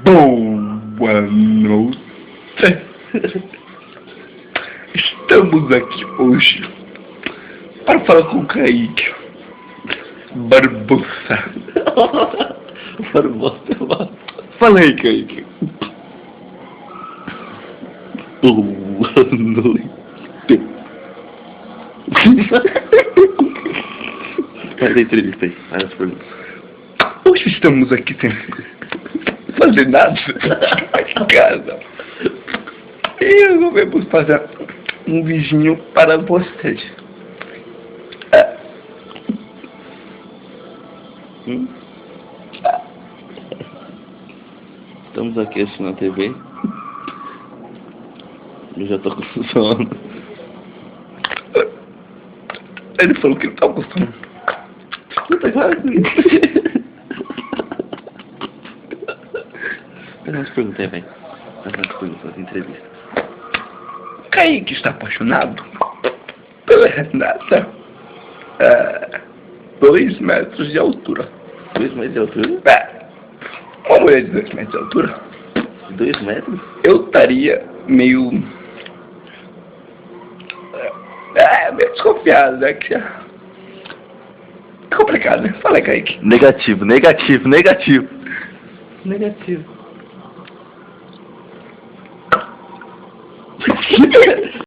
Boa noite. Estamos aqui hoje para falar com o Kaique Barbosa. Barbosa. Fala aí, Kaique. Boa noite. Faz a entrevista aí, faz as perguntas. Hoje estamos aqui sem fazer nada em casa. E resolvemos fazer um vizinho para vocês. Estamos aqui assistindo a TV. Eu já tô com sono. Ele falou que ele tá gostando. Puta cara. Faz umas perguntas aí, velho. Faz umas perguntas, entrevista. Kaique está apaixonado pela Renata. 2 metros de altura. 2 metros de altura? Uma mulher de 2 metros de altura. 2 metros? Eu estaria meio desconfiado, né? Que é complicado, né? Fala aí, Kaique. Negativo.